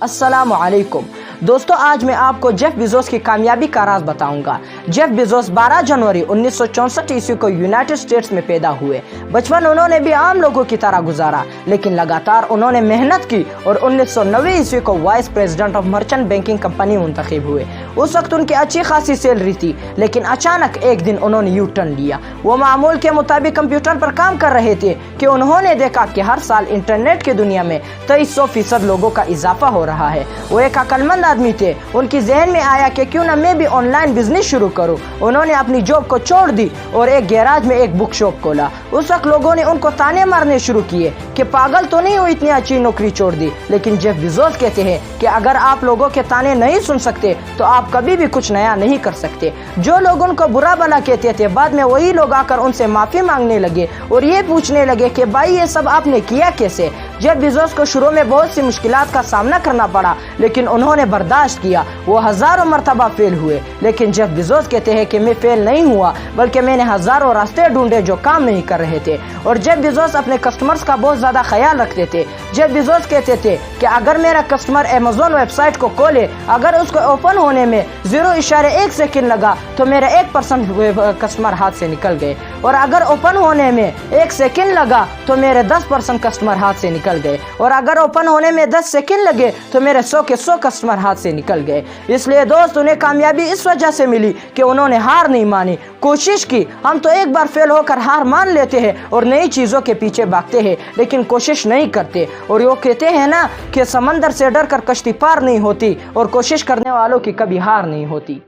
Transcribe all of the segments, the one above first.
अस्सलामु अलैकुम दोस्तों, आज मैं आपको जेफ बेजोस की कामयाबी का राज बताऊंगा। जेफ बेजोस 12 जनवरी 1964 ईस्वी को यूनाइटेड स्टेट्स में पैदा हुए। बचपन उन्होंने भी आम लोगों की तरह गुजारा, लेकिन लगातार उन्होंने मेहनत की और 1990 ईस्वी को vice president of merchant banking company मुंतखब हुए। उस वक्त उनकी अच्छी खासी सैलरी थी, लेकिन अचानक एक दिन उन्होंने यू टर्न लिया। वो मामूल के मुताबिक कंप्यूटर पर काम कर रहे थे कि उन्होंने देखा कि हर साल इंटरनेट की दुनिया में 2300% लोगों का इजाफा हो रहा है। वो एक अक्लमंद आदमी थे। उनकी जहन में आया कि क्यों ना मैं भी ऑनलाइन बिजनेस शुरू करूं। उन्होंने अपनी जॉब को छोड़ दी और एक गैराज में एक बुक शॉप खोला। उस वक्त लोगों ने उनको ताने मारने शुरू किए कि पागल तो नहीं हो, इतनी अच्छी नौकरी छोड़ दी। लेकिन जेफ बेजोस कहते हैं कि अगर आप लोगों के ताने नहीं सुन सकते तो आप कभी भी कुछ नया नहीं कर सकते। जो लोग उनको बुरा भला कहते थे, बाद में वही लोग आकर उनसे माफी मांगने लगे और ये पूछने लगे कि भाई ये सब आपने किया कैसे। जेफ बेजोस को शुरू में बहुत सी मुश्किलात का सामना करना पड़ा, लेकिन उन्होंने बर्दाश्त किया। वो हजारों मरतबा फेल हुए, लेकिन जेफ बेजोस कहते हैं कि मैं फेल नहीं हुआ, बल्कि मैंने हजारों रास्ते ढूंढे जो काम नहीं कर रहे थे। और जेफ बेजोस अपने कस्टमर्स का बहुत ज्यादा ख्याल रखते थे। जेफ बेजोस कहते थे कि अगर मेरा कस्टमर अमेज़न वेबसाइट को खोले, अगर उसको ओपन होने में 0.1 सेकंड लगा तो मेरे 1% कस्टमर हाथ से निकल गए, और अगर ओपन होने में 1 सेकंड लगा तो मेरे 10% कस्टमर हाथ से निकल गए, और अगर ओपन होने में 10 सेकंड लगे तो मेरे 100 के 100 कस्टमर हाथ से निकल गए। इसलिए दोस्त, उन्हें कामयाबी इस वजह से मिली कि उन्होंने हार नहीं मानी, कोशिश की। हम तो एक बार फेल होकर हार मान लेते हैं और नई चीजों के पीछे भागते हैं, लेकिन कोशिश नहीं करते। और वो कहते हैं ना कि समंदर से डर कर कश्ती पार नहीं होती, और कोशिश करने वालों की कभी हार नहीं होती।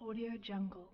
Audio Jungle.